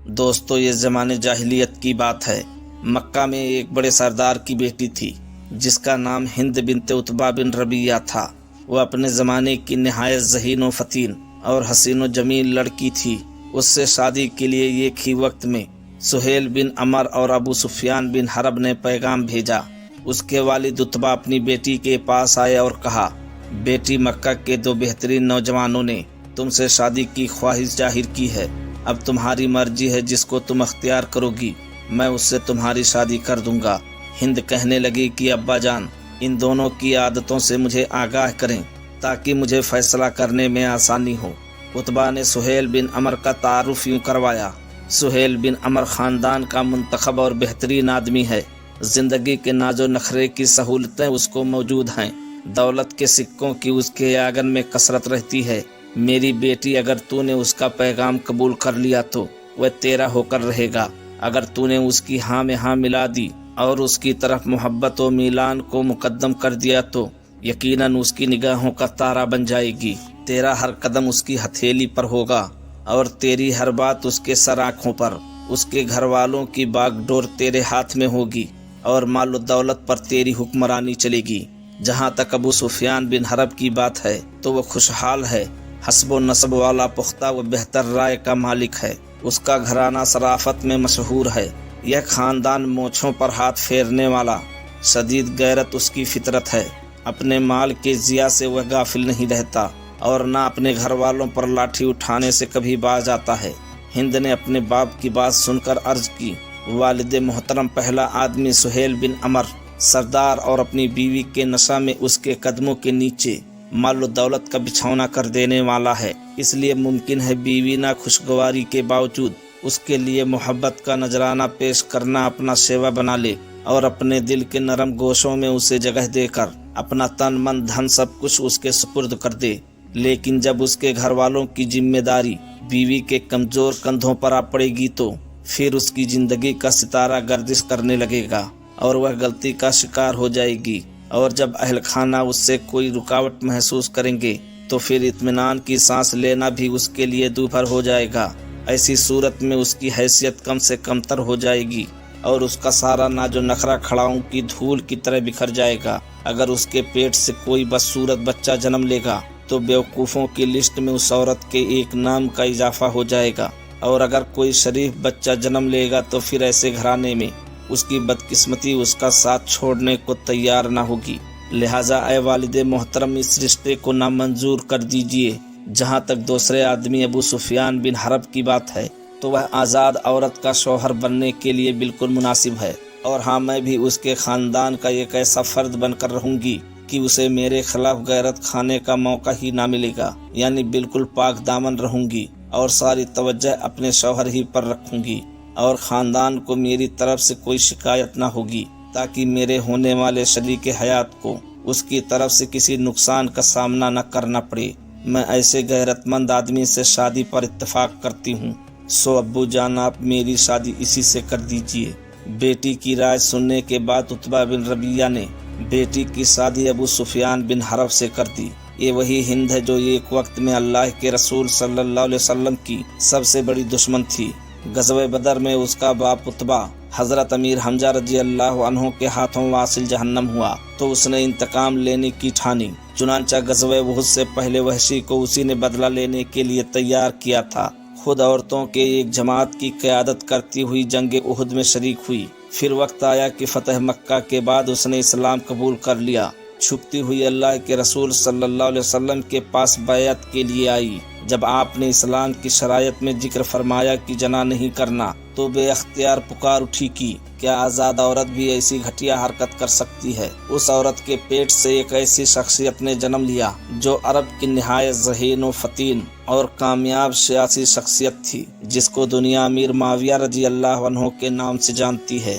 دوستو، یہ زمانے جاہلیت کی بات ہے۔ مکہ میں ایک بڑے سردار کی بیٹی تھی جس کا نام ہند بنت عتبہ بن ربیعہ تھا۔ وہ اپنے زمانے کی نہایت ذہین و فتین اور حسین و جمیل لڑکی تھی۔ اس سے شادی کے لیے ایک ہی وقت میں سہیل بن عمر اور ابو سفیان بن حرب نے پیغام بھیجا۔ اس کے والد عتبہ اپنی بیٹی کے پاس آئے اور کہا، بیٹی، مکہ کے دو بہترین نوجوانوں نے تم سے شادی کی خواہش ظاہر کی ہے۔ اب تمہاری مرضی ہے، جس کو تم اختیار کرو گی میں اس سے تمہاری شادی کر دوں گا۔ ہند کہنے لگی کہ ابا جان، ان دونوں کی عادتوں سے مجھے آگاہ کریں تاکہ مجھے فیصلہ کرنے میں آسانی ہو۔ عتبہ نے سہیل بن عمر کا تعارف یوں کروایا۔ سہیل بن عمر خاندان کا منتخب اور بہترین آدمی ہے۔ زندگی کے ناز و نخرے کی سہولتیں اس کو موجود ہیں۔ دولت کے سکوں کی اس کے آنگن میں کثرت رہتی ہے۔ میری بیٹی، اگر تو نے اس کا پیغام قبول کر لیا تو وہ تیرا ہو کر رہے گا۔ اگر تو نے اس کی ہاں میں ہاں ملا دی اور اس کی طرف محبت و میلان کو مقدم کر دیا تو یقیناً اس کی نگاہوں کا تارا بن جائے گی۔ تیرا ہر قدم اس کی ہتھیلی پر ہوگا اور تیری ہر بات اس کے سر آنکھوں پر۔ اس کے گھر والوں کی باغ ڈور تیرے ہاتھ میں ہوگی اور مال و دولت پر تیری حکمرانی چلے گی۔ جہاں تک ابو سفیان بن حرب کی بات ہے تو وہ خوشحال ہے۔ حسب و نسب والا پختہ و بہتر رائے کا مالک ہے۔ اس کا گھرانہ صرافت میں مشہور ہے۔ یہ خاندان مونچھوں پر ہاتھ پھیرنے والا، شدید غیرت اس کی فطرت ہے۔ اپنے مال کے ضیاع سے وہ غافل نہیں رہتا اور نہ اپنے گھر والوں پر لاٹھی اٹھانے سے کبھی باز آتا ہے۔ ہند نے اپنے باپ کی بات سن کر عرض کی، والد محترم، پہلا آدمی سہیل بن عمر سردار اور اپنی بیوی کے نشہ میں اس کے قدموں کے نیچے مال و دولت کا بچھونا کر دینے والا ہے۔ اس لیے ممکن ہے بیوی نہ خوشگواری کے باوجود اس کے لیے محبت کا نذرانہ پیش کرنا اپنا شیوا بنا لے اور اپنے دل کے نرم گوشوں میں اسے جگہ دے کر اپنا تن من دھن سب کچھ اس کے سپرد کر دے۔ لیکن جب اس کے گھر والوں کی ذمہ داری بیوی کے کمزور کندھوں پر آ پڑے گی تو پھر اس کی زندگی کا ستارہ گردش کرنے لگے گا اور وہ غلطی کا شکار ہو جائے گی۔ اور جب اہل خانہ اس سے کوئی رکاوٹ محسوس کریں گے تو پھر اطمینان کی سانس لینا بھی اس کے لیے دوبھر ہو جائے گا۔ ایسی صورت میں اس کی حیثیت کم سے کم تر ہو جائے گی اور اس کا سارا ناز و نخرہ کھڑاؤں کی دھول کی طرح بکھر جائے گا۔ اگر اس کے پیٹ سے کوئی بدصورت بچہ جنم لے گا تو بیوقوفوں کی لسٹ میں اس عورت کے ایک نام کا اضافہ ہو جائے گا، اور اگر کوئی شریف بچہ جنم لے گا تو پھر ایسے گھرانے میں اس کی بدقسمتی اس کا ساتھ چھوڑنے کو تیار نہ ہوگی۔ لہٰذا اے والد محترم، اس رشتے کو نامنظور کر دیجئے۔ جہاں تک دوسرے آدمی ابو سفیان بن حرب کی بات ہے تو وہ آزاد عورت کا شوہر بننے کے لیے بالکل مناسب ہے، اور ہاں، میں بھی اس کے خاندان کا ایک ایسا فرد بن کر رہوں گی کہ اسے میرے خلاف غیرت کھانے کا موقع ہی نہ ملے گا۔ یعنی بالکل پاک دامن رہوں گی اور ساری توجہ اپنے شوہر ہی پر رکھوں گی، اور خاندان کو میری طرف سے کوئی شکایت نہ ہوگی تاکہ میرے ہونے والے شریک حیات کو اس کی طرف سے کسی نقصان کا سامنا نہ کرنا پڑے۔ میں ایسے غیرت مند آدمی سے شادی پر اتفاق کرتی ہوں، سو ابو جان، آپ میری شادی اسی سے کر دیجئے۔ بیٹی کی رائے سننے کے بعد عتبہ بن ربیعہ نے بیٹی کی شادی ابو سفیان بن حرب سے کر دی۔ یہ وہی ہند ہے جو ایک وقت میں اللہ کے رسول صلی اللہ علیہ وسلم کی سب سے بڑی دشمن تھی۔ غزوہ بدر میں اس کا باپ عتبہ حضرت امیر حمزہ رضی اللہ عنہ کے ہاتھوں واصل جہنم ہوا تو اس نے انتقام لینے کی ٹھانی۔ چنانچہ غزوہ احد سے پہلے وحشی کو اسی نے بدلہ لینے کے لیے تیار کیا تھا۔ خود عورتوں کے ایک جماعت کی قیادت کرتی ہوئی جنگ احد میں شریک ہوئی۔ پھر وقت آیا کہ فتح مکہ کے بعد اس نے اسلام قبول کر لیا۔ چھپتی ہوئی اللہ کے رسول صلی اللہ علیہ وسلم کے پاس بیعت کے لیے آئی۔ جب آپ نے اسلام کی شرائط میں ذکر فرمایا کہ جنا نہیں کرنا تو بے اختیار پکار اٹھی کہ کیا آزاد عورت بھی ایسی گھٹیا حرکت کر سکتی ہے؟ اس عورت کے پیٹ سے ایک ایسی شخصیت نے جنم لیا جو عرب کی نہایت ذہین و فتین اور کامیاب سیاسی شخصیت تھی، جس کو دنیا امیر معاویہ رضی اللہ عنہ کے نام سے جانتی ہے۔